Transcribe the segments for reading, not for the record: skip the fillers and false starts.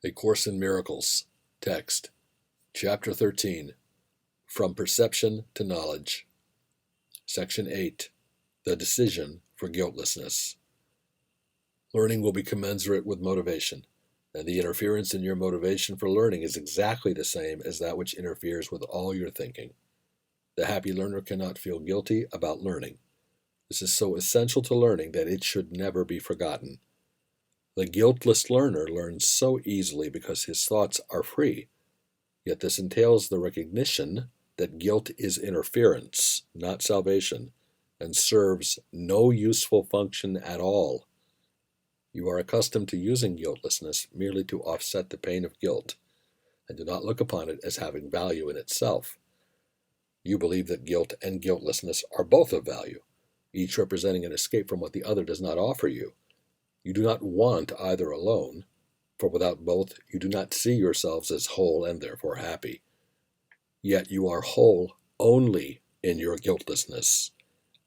A Course in Miracles. Text. Chapter 13. From Perception to Knowledge. Section 8. The Decision for Guiltlessness. Learning will be commensurate with motivation, and the interference in your motivation for learning is exactly the same as that which interferes with all your thinking. The happy learner cannot feel guilty about learning. This is so essential to learning that it should never be forgotten. The guiltless learner learns so easily because his thoughts are free, yet this entails the recognition that guilt is interference, not salvation, and serves no useful function at all. You are accustomed to using guiltlessness merely to offset the pain of guilt, and do not look upon it as having value in itself. You believe that guilt and guiltlessness are both of value, each representing an escape from what the other does not offer you. You do not want either alone, for without both you do not see yourselves as whole and therefore happy. Yet you are whole only in your guiltlessness,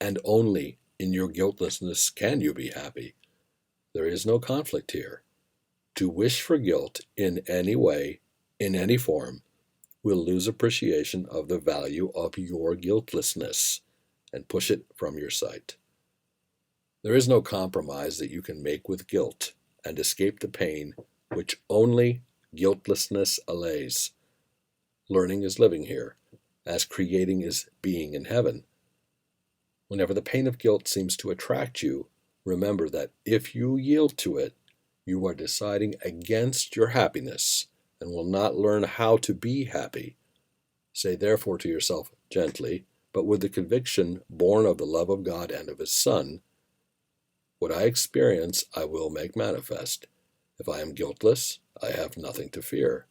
and only in your guiltlessness can you be happy. There is no conflict here. To wish for guilt in any way, in any form, will lose appreciation of the value of your guiltlessness and push it from your sight. There is no compromise that you can make with guilt and escape the pain which only guiltlessness allays. Learning is living here, as creating is being in heaven. Whenever the pain of guilt seems to attract you, remember that if you yield to it, you are deciding against your happiness and will not learn how to be happy. Say therefore to yourself gently, but with the conviction born of the love of God and of His Son, what I experience I will make manifest. If I am guiltless, I have nothing to fear.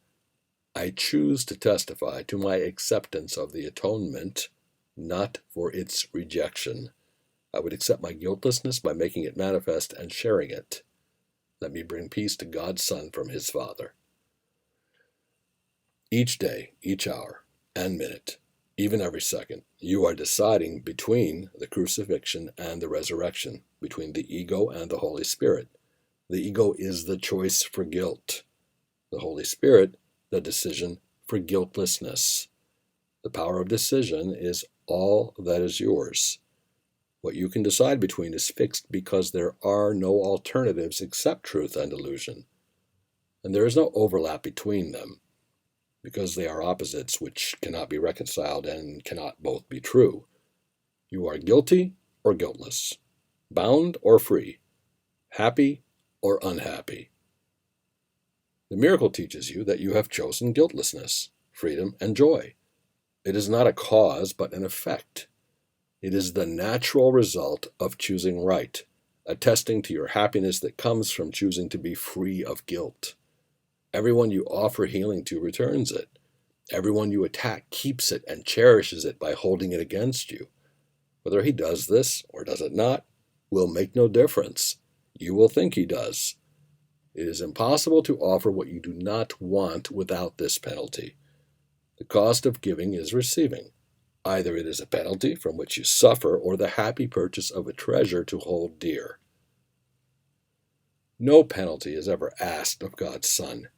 I choose to testify to my acceptance of the atonement, not for its rejection. I would accept my guiltlessness by making it manifest and sharing it. Let me bring peace to God's Son from His Father. Each day, each hour, and minute, even every second, you are deciding between the crucifixion and the resurrection, between the ego and the Holy Spirit. The ego is the choice for guilt. The Holy Spirit, the decision for guiltlessness. The power of decision is all that is yours. What you can decide between is fixed because there are no alternatives except truth and illusion. And there is no overlap between them, because they are opposites which cannot be reconciled and cannot both be true. You are guilty or guiltless, bound or free, happy or unhappy. The miracle teaches you that you have chosen guiltlessness, freedom, and joy. It is not a cause, but an effect. It is the natural result of choosing right, attesting to your happiness that comes from choosing to be free of guilt. Everyone you offer healing to returns it. Everyone you attack keeps it and cherishes it by holding it against you. Whether he does this or does it not will make no difference. You will think he does. It is impossible to offer what you do not want without this penalty. The cost of giving is receiving. Either it is a penalty from which you suffer or the happy purchase of a treasure to hold dear. No penalty is ever asked of God's Son,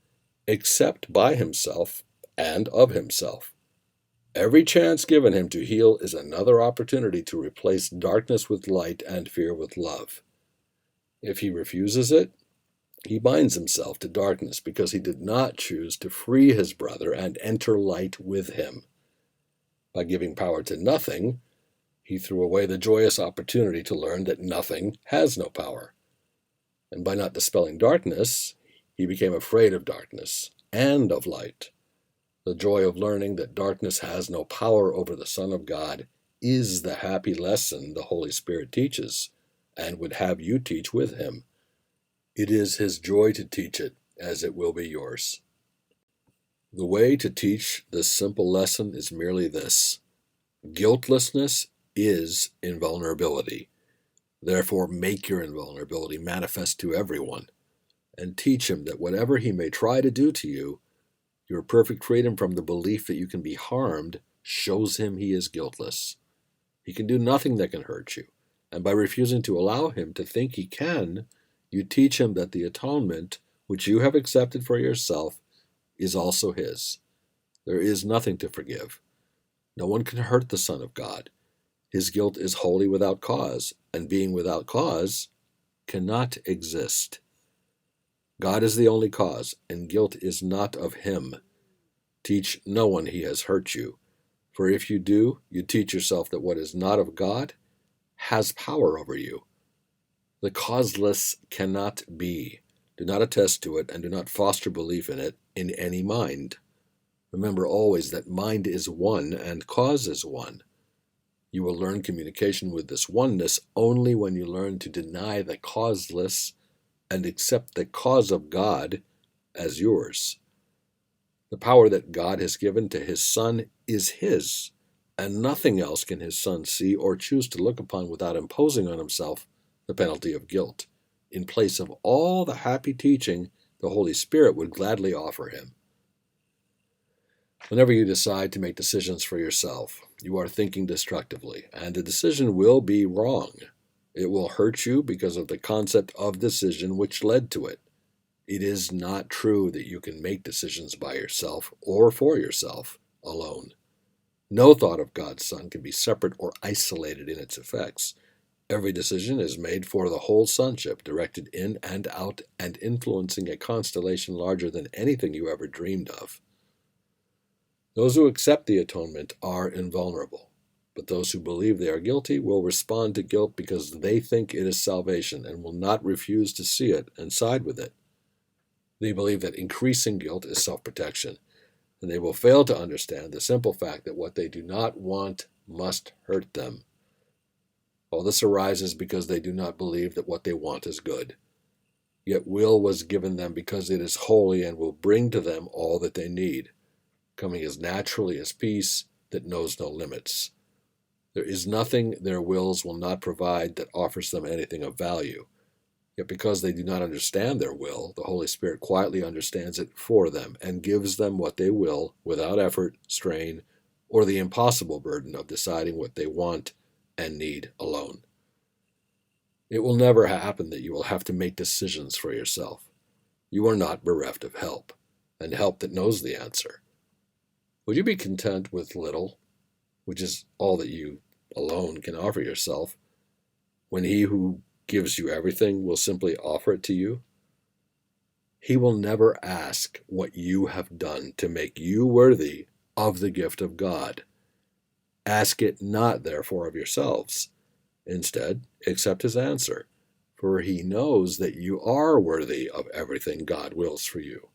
except by Himself and of Himself. Every chance given Him to heal is another opportunity to replace darkness with light and fear with love. If He refuses it, He binds Himself to darkness because He did not choose to free His brother and enter light with him. By giving power to nothing, He threw away the joyous opportunity to learn that nothing has no power. And by not dispelling darkness, He became afraid of darkness and of light. The joy of learning that darkness has no power over the Son of God is the happy lesson the Holy Spirit teaches and would have you teach with Him. It is His joy to teach it, as it will be yours. The way to teach this simple lesson is merely this: guiltlessness is invulnerability. Therefore, make your invulnerability manifest to everyone, and teach him that whatever he may try to do to you, your perfect freedom from the belief that you can be harmed shows him he is guiltless. He can do nothing that can hurt you, and by refusing to allow him to think he can, you teach him that the atonement which you have accepted for yourself, is also his. There is nothing to forgive. No one can hurt the Son of God. His guilt is wholly without cause, and being without cause cannot exist. God is the only cause, and guilt is not of him. Teach no one he has hurt you, for if you do, you teach yourself that what is not of God has power over you. The causeless cannot be. Do not attest to it, and do not foster belief in it in any mind. Remember always that mind is one and cause is one. You will learn communication with this oneness only when you learn to deny the causeless and accept the cause of God as yours. The power that God has given to his Son is his, and nothing else can his Son see or choose to look upon without imposing on himself the penalty of guilt, in place of all the happy teaching the Holy Spirit would gladly offer him. Whenever you decide to make decisions for yourself, you are thinking destructively, and the decision will be wrong. It will hurt you because of the concept of decision which led to it. It is not true that you can make decisions by yourself or for yourself alone. No thought of God's Son can be separate or isolated in its effects. Every decision is made for the whole sonship, directed in and out and influencing a constellation larger than anything you ever dreamed of. Those who accept the atonement are invulnerable, but those who believe they are guilty will respond to guilt because they think it is salvation and will not refuse to see it and side with it. They believe that increasing guilt is self-protection, and they will fail to understand the simple fact that what they do not want must hurt them. All this arises because they do not believe that what they want is good. Yet will was given them because it is holy and will bring to them all that they need, coming as naturally as peace that knows no limits. There is nothing their wills will not provide that offers them anything of value. Yet because they do not understand their will, the Holy Spirit quietly understands it for them and gives them what they will without effort, strain, or the impossible burden of deciding what they want and need alone. It will never happen that you will have to make decisions for yourself. You are not bereft of help, and help that knows the answer. Would you be content with little, which is all that you alone can offer yourself, when he who gives you everything will simply offer it to you? He will never ask what you have done to make you worthy of the gift of God. Ask it not, therefore, of yourselves. Instead, accept his answer, for he knows that you are worthy of everything God wills for you.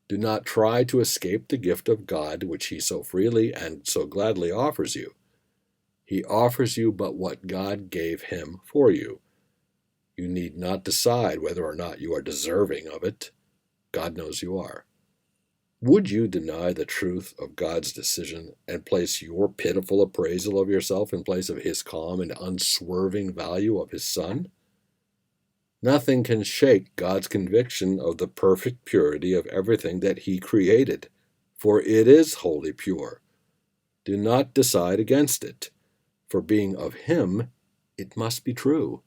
Do not try to escape the gift of God which he so freely and so gladly offers you. He offers you but what God gave him for you. You need not decide whether or not you are deserving of it. God knows you are. Would you deny the truth of God's decision and place your pitiful appraisal of yourself in place of his calm and unswerving value of his Son? Nothing can shake God's conviction of the perfect purity of everything that he created, for it is wholly pure. Do not decide against it, for being of him, it must be true.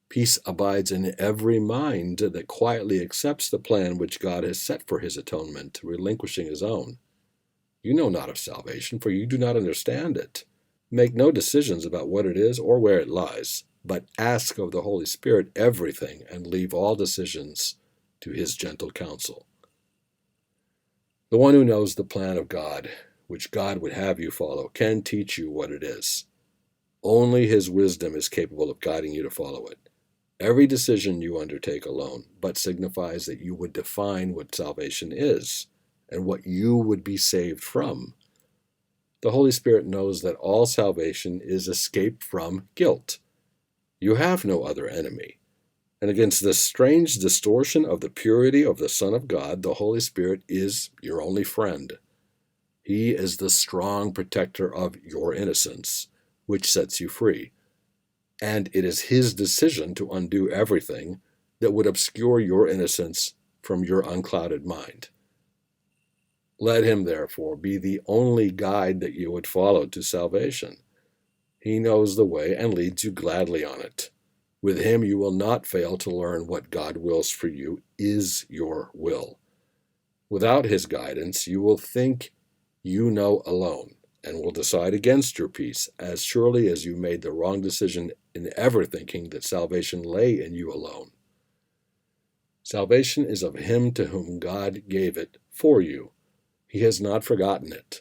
Peace abides in every mind that quietly accepts the plan which God has set for his atonement, relinquishing his own. You know not of salvation, for you do not understand it. Make no decisions about what it is or where it lies, but ask of the Holy Spirit everything and leave all decisions to his gentle counsel. The one who knows the plan of God, which God would have you follow, can teach you what it is. Only his wisdom is capable of guiding you to follow it. Every decision you undertake alone but signifies that you would define what salvation is and what you would be saved from. The Holy Spirit knows that all salvation is escape from guilt. You have no other enemy. And against this strange distortion of the purity of the Son of God, the Holy Spirit is your only friend. He is the strong protector of your innocence, which sets you free. And it is his decision to undo everything that would obscure your innocence from your unclouded mind. Let him, therefore, be the only guide that you would follow to salvation. He knows the way and leads you gladly on it. With him you will not fail to learn what God wills for you is your will. Without his guidance, you will think you know alone and will decide against your peace as surely as you made the wrong decision in ever thinking that salvation lay in you alone. Salvation is of him to whom God gave it for you. He has not forgotten it.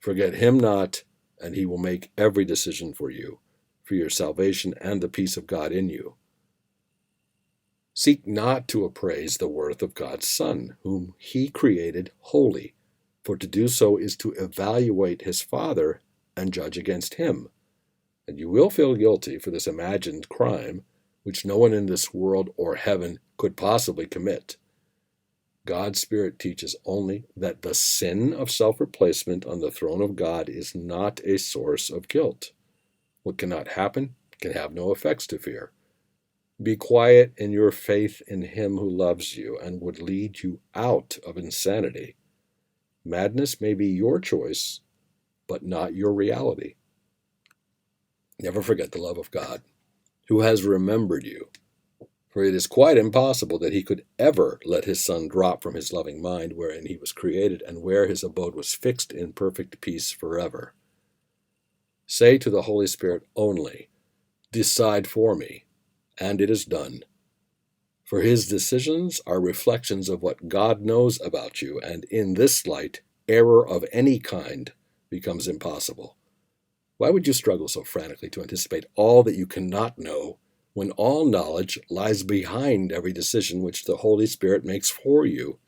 Forget him not, and he will make every decision for you, for your salvation and the peace of God in you. Seek not to appraise the worth of God's Son, whom he created holy, for to do so is to evaluate his Father and judge against him. And you will feel guilty for this imagined crime, which no one in this world or heaven could possibly commit. God's Spirit teaches only that the sin of self-replacement on the throne of God is not a source of guilt. What cannot happen can have no effects to fear. Be quiet in your faith in him who loves you and would lead you out of insanity. Madness may be your choice, but not your reality. Never forget the love of God, who has remembered you. For it is quite impossible that he could ever let his Son drop from his loving mind wherein he was created and where his abode was fixed in perfect peace forever. Say to the Holy Spirit only, "Decide for me," and it is done. For his decisions are reflections of what God knows about you, and in this light, error of any kind becomes impossible. Why would you struggle so frantically to anticipate all that you cannot know, when all knowledge lies behind every decision which the Holy Spirit makes for you?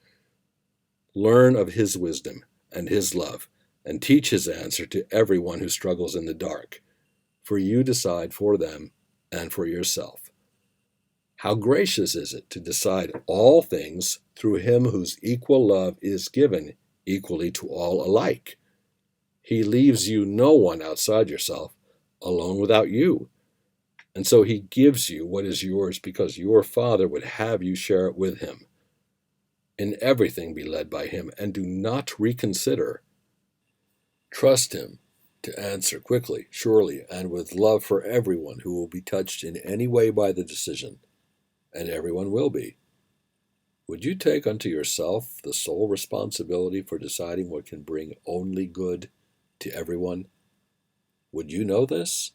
Learn of his wisdom and his love, and teach his answer to everyone who struggles in the dark, for you decide for them and for yourself. How gracious is it to decide all things through him whose equal love is given equally to all alike. He leaves you no one outside yourself, alone without you. And so he gives you what is yours because your Father would have you share it with him. In everything be led by him, and do not reconsider. Trust him to answer quickly, surely, and with love for everyone who will be touched in any way by the decision, and everyone will be. Would you take unto yourself the sole responsibility for deciding what can bring only good to everyone? Would you know this?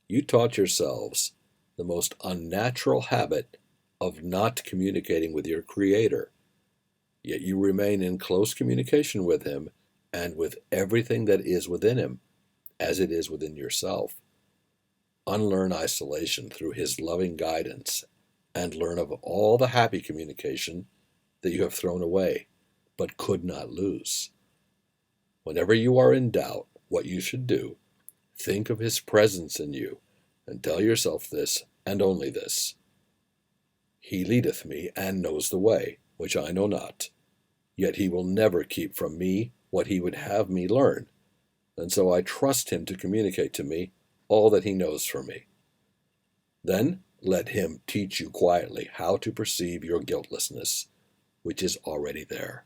You taught yourselves the most unnatural habit of not communicating with your Creator, yet you remain in close communication with him and with everything that is within him, as it is within yourself. Unlearn isolation through his loving guidance, and learn of all the happy communication that you have thrown away, but could not lose. Whenever you are in doubt what you should do, think of his presence in you, and tell yourself this, and only this: He leadeth me, and knows the way, which I know not. Yet he will never keep from me what he would have me learn, and so I trust him to communicate to me all that he knows for me. Then let him teach you quietly how to perceive your guiltlessness, which is already there.